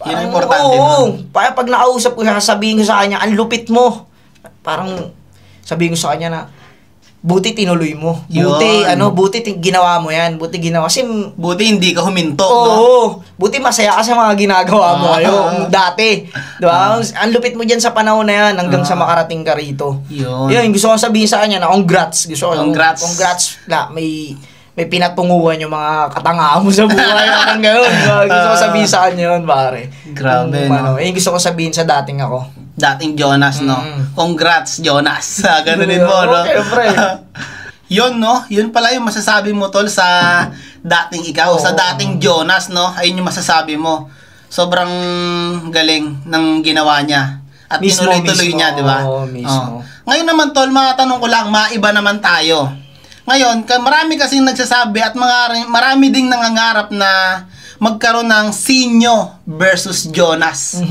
Yun ang importante nun. Parang pag nakausap ko siya, sabihin ko sa kanya, ang lupit mo. Parang sabihin ko sa kanya na, buti tinuloy mo. Buti, buti ginawa mo yan. Buti ginawa. Kasi, buti hindi ka huminto, no? Buti masaya ka sa mga ginagawa mo ngayon. Dati. Diba? Ang lupit mo dyan sa panahon na yan hanggang sa makarating ka rito. Yun, gusto ko sabihin sa kanya na congrats. Congrats na may pinatunguhan yung mga katangahan mo sa buhay. Parang gano'n. Gusto ko sabihin sa kanya yun, pare. Grabe, no? Gusto ko sabihin sa dating ako. Dating Jonas, no? Congrats, Jonas. Ganunin mo, no? Siyempre. Yun, no? Yun pala yung masasabi mo, Tol, sa dating ikaw. Sa dating Jonas, no? Ayun yung masasabi mo. Sobrang galing ng ginawa niya. At tinuloy-tuloy niya, di ba? Mismo. Ngayon naman, Tol, matanong ko lang, maiba naman tayo. Ngayon, marami kasing nagsasabi at marami ding nangangarap na magkaroon ng Sinyo versus Jonas.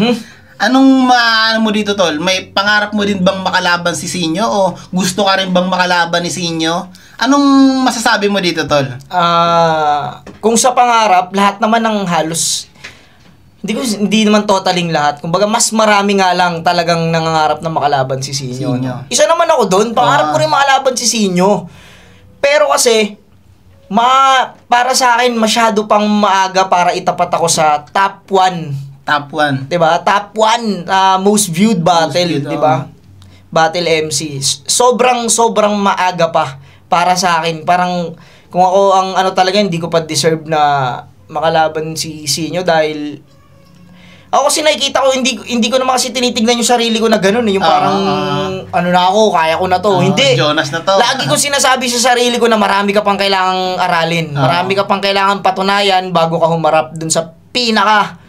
Anong maano mo dito, Tol? May pangarap mo din bang makalaban si Sinyo o gusto ka rin bang makalaban ni Sinyo? Anong masasabi mo dito, Tol? Kung sa pangarap, lahat naman ng halos hindi naman totaling lahat. Kumbaga, mas marami nga lang talagang nangangarap na makalaban si Sinyo. No? Isa naman ako doon. Pangarap ko rin makalaban si Sinyo. Pero kasi, para sa akin, masyado pang maaga para itapat ako sa top 1. Top 1. Diba? Top 1 most viewed battle, diba? Battle MC. Sobrang maaga pa para sa akin. Parang, kung ako ang talaga, hindi ko pa deserve na makalaban si Sinyo dahil ako kasi nakikita ko, hindi ko naman kasi tinitignan yung sarili ko na gano'n. Yung parang, na ako, kaya ko na to. Hindi. Jonas na to. Lagi ko sinasabi sa sarili ko na marami ka pang kailangang aralin. Marami ka pang kailangang patunayan bago ka humarap dun sa pinaka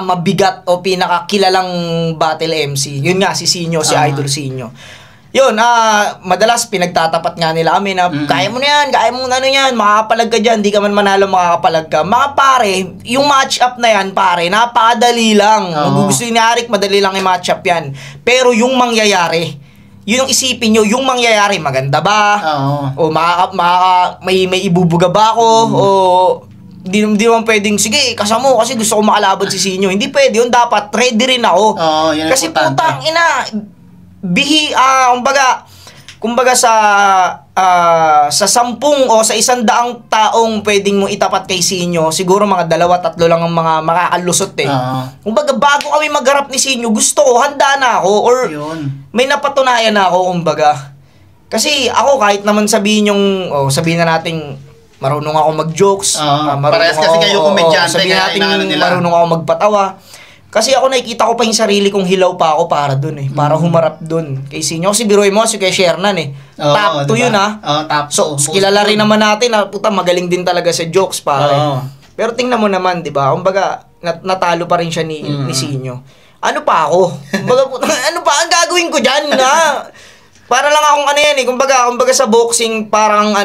mabigat o pinaka kilalang battle MC. Yun nga, si Sinyo, si Idol Sinyo. Yun, madalas pinagtatapat nga nila kami na kaya mo na yan, kaya mo na yan, makakapalag ka dyan, di ka man manalo makakapalag ka. Mga pare, yung match-up na yan, pare, napakadali lang. Gusto ni Arik, madali lang yung match-up yan. Pero yung mangyayari, yun yung isipin nyo, yung mangyayari, maganda ba? O may ibubuga ba ako? O di naman pwedeng, sige, kasama mo kasi gusto ko makalaban si Sinyo. Hindi pwede yun, dapat ready rin ako. Kasi putang ina, kumbaga sa 10 o sa 100 taong pwedeng mo itapat kay Sinyo, siguro mga 2-3 lang ang mga makakalusot eh. Kumbaga bago kami magharap ni Sinyo, gusto ko, handa na ako or may napatunayan na ako, kumbaga. Kasi ako kahit naman sabihin na nating marunong ako mag-jokes, parehas kasi kayo komedyante, sabihin natin marunong ako magpatawa. Kasi ako nakikita ko pa yung sarili kong hilaw pa ako para dun eh. Para humarap dun. Kay Sinyo. Kasi biruin mo, si kay Shernan eh. Top 2 yun ha. Top 2. So, kilala rin naman natin na puta magaling din talaga sa jokes pare. Pero tingnan mo naman, di ba? Kumbaga, natalo pa rin siya ni Sinyo. Ano pa ako? Kumbaga, ano pa ang gagawin ko dyan na? Para lang akong ano yan eh. Kumbaga sa boxing, parang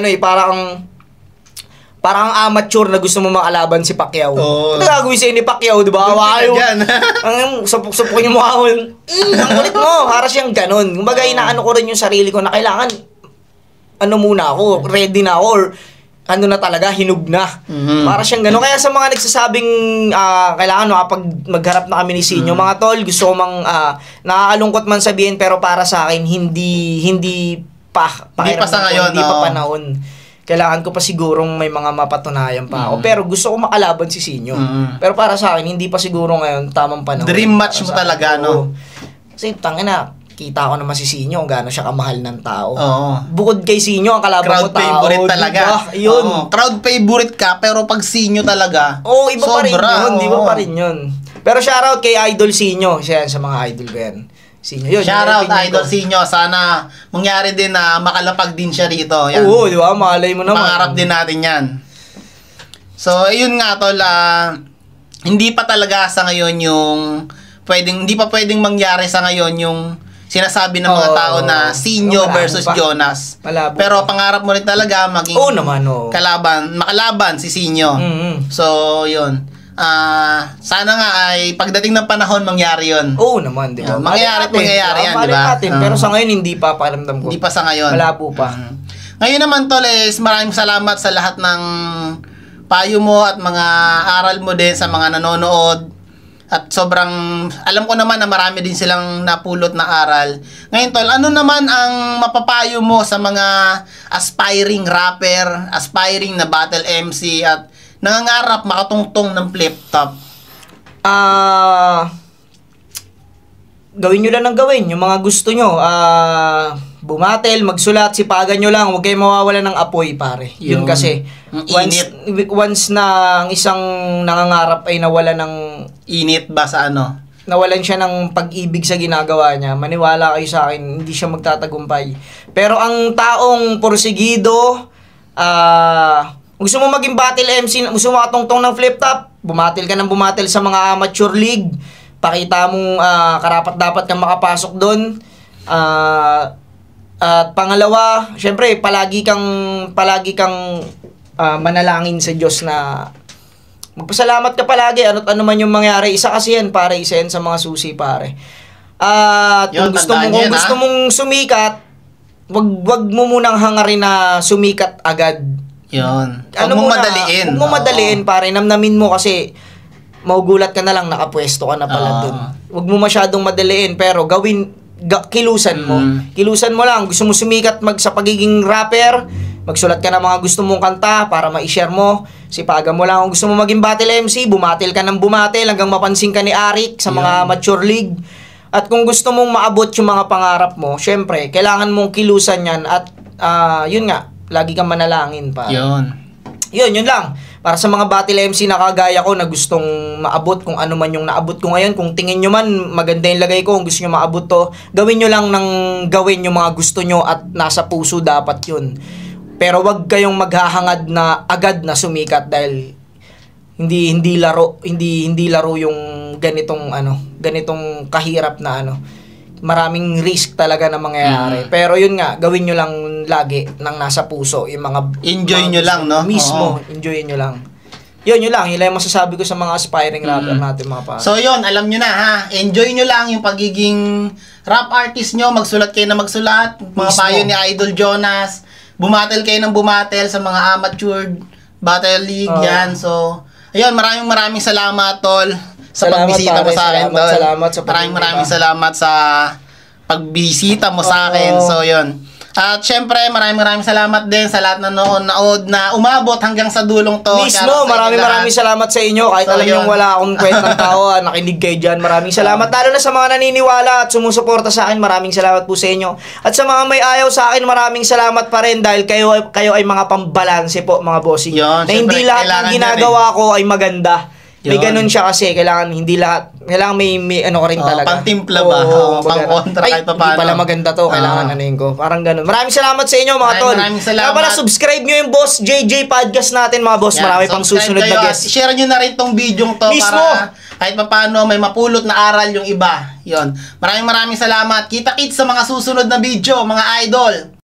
parang amateur na gusto mo makalaban si Pacquiao. Oo. Ano gagawin sa'yo ni Pacquiao, di ba? Hawakan Dyan. ang supok-supok yung mukha ko. Ang kulit mo. Para siyang ganun. Kumbaga, inaano ko rin yung sarili ko na kailangan, ano muna ako, ready na ako, or ano na talaga, hinug na. Para siyang ganun. Kaya sa mga nagsasabing, kailangan kapag magharap na kami ni Sinyo, mga tol, gusto ko mang, nakakalungkot man sabihin, pero para sa akin, hindi pa sa ngayon, hindi pa panahon. Kailangan ko pa sigurong may mga mapatunayan pa ako. Pero gusto ko makalaban si Sinyo. Pero para sa akin, hindi pa siguro ngayon tamang panahon. Dream match mo talaga, no? Kasi tangina, kita ko naman si Sinyo kung gaano siya kamahal ng tao. Oo. Bukod kay Sinyo, ang kalaban Crowd mo tao. favorite talaga. Diba? Yun. Oo. Crowd favorite ka, pero pag Sinyo talaga, Oo, iba pa rin sobra, yun. Iba oo. pa rin yun. Pero shoutout kay Idol Sinyo. Siya yan sa mga idol ko yan. Sinyo. Yun, Shoutout yung opinion Idol ko. Sinyo. Sana mangyari din na makalapag din siya rito. Yan. Oo, di ba? Malay mo naman. Pangarap din natin yan. So, ayun nga tol, hindi pa talaga sa ngayon yung hindi pa pwedeng mangyari sa ngayon yung sinasabi ng mga Oo. tao na Sinyo Malabo versus pa. Jonas. Malabo Pero pangarap mo rin talaga maging Oo naman, oo. makalaban si Sinyo. So, yun. Sana nga ay pagdating ng panahon mangyari yun. Oo naman, di ba? Yan, mangyayari at mangyayari yan, di ba? Natin. Pero sa ngayon, hindi pa pakiramdam ko. Hindi pa sa ngayon. Malabo pa. Ngayon naman tol maraming salamat sa lahat ng payo mo at mga aral mo din sa mga nanonood. At sobrang, alam ko naman na marami din silang napulot na aral. Ngayon tol, ano naman ang mapapayo mo sa mga aspiring rapper, aspiring na battle MC at nangangarap makatungtong ng flip top? Gawin nyo lang ng gawin. Yung mga gusto nyo. Bumatel, magsulat, sipagan nyo lang. Huwag kayong mawawala ng apoy, pare. Yun kasi. Ang Once na ang isang nangangarap ay nawala ng Init ba sa ano? nawalan siya ng pag-ibig sa ginagawa niya, maniwala kayo sa akin, hindi siya magtatagumpay. Pero ang taong porsigido, gusto mo maging battle MC, gusto mo katungtong ng flip top, bumatil ka ng bumatil sa mga amateur league, pakita mong karapat dapat kang makapasok doon. At pangalawa, syempre, palagi kang manalangin sa Diyos na magpasalamat ka palagi, ano't ano man yung mangyari. Isa kasi yan, pare, isa yan sa mga susi, pare. Yun, Kung gusto mong sumikat, wag mo munang hangarin na sumikat agad. Yun. Huwag mo madaliin. Huwag mo madaliin, pare. Namnamin mo kasi magugulat ka na lang, nakapwesto ka na pala dun. Huwag mo masyadong madaliin, pero kilusan mo. Kilusan mo lang. Gusto mo sumikat sa pagiging rapper, magsulat ka ng mga gusto mong kanta para ma-share mo. Sipagan mo lang. Kung gusto mo maging battle MC, bumatil ka ng bumatil hanggang mapansin ka ni Arik sa mga mature league. At kung gusto mong maabot yung mga pangarap mo, syempre, kailangan mong kilusan yan. At yun nga, lagi kang manalangin pa. Yun lang. Para sa mga battle MC na kagaya ko na gustong maabot kung ano man yung naabot ko ngayon, kung tingin nyo man maganda yung lagay ko, kung gusto nyo maabot to, gawin nyo lang ng gawin yung mga gusto nyo at nasa puso dapat yun. Pero wag kayong maghahangad na agad na sumikat dahil hindi laro yung ganitong kahirap na maraming risk talaga na mangyayari. Pero yun nga, gawin nyo lang lagi nang nasa puso yung mga enjoy nyo lang, no? Mismo, enjoy nyo lang. Yun lang yung masasabi ko sa mga aspiring rapper natin, mga pare. So yun, alam nyo na ha, enjoy nyo lang yung pagiging rap artist nyo, magsulat kayo na magsulat, mga Mismo. payo ni Idol Jonas, bumatel kayo ng bumatel sa mga amateur battle league, yan. So, ayun, maraming salamat, tol, sa pagbisita mo sa akin, tol. Salamat sa Maraming salamat sa pagbisita mo sa akin. So, yun. At syempre, maraming salamat din sa lahat na nood na umabot hanggang sa dulong to. Mismo, maraming salamat sa inyo. Kahit So, alam yun. nyo wala akong kwentang tao, nakinig kayo dyan. Maraming salamat. Lalo na sa mga naniniwala at sumusuporta sa akin, maraming salamat po sa inyo. At sa mga may ayaw sa akin, maraming salamat pa rin dahil kayo ay mga pambalanse po, mga bossing. Yun, Na hindi syempre, lahat ng kailangan ginagawa ko ay maganda. May Yun. ganun siya kasi, kailangan may ano ko rin talaga. Pangtimpla ba? Pang-kontra kahit pa paano. Hindi pala maganda to, kailangan anuhin ko. Parang ganun. Maraming salamat sa inyo, mga tol. Maraming salamat. Kaya pala, subscribe nyo yung Boss JJ Podcast natin, mga boss. Yan, Marami pang subscribe susunod kayo na at guest. share nyo na rin tong video to Mismo. para kahit pa paano may mapulot na aral yung iba. Yun. Maraming salamat. Kita-kits sa mga susunod na video, mga idol.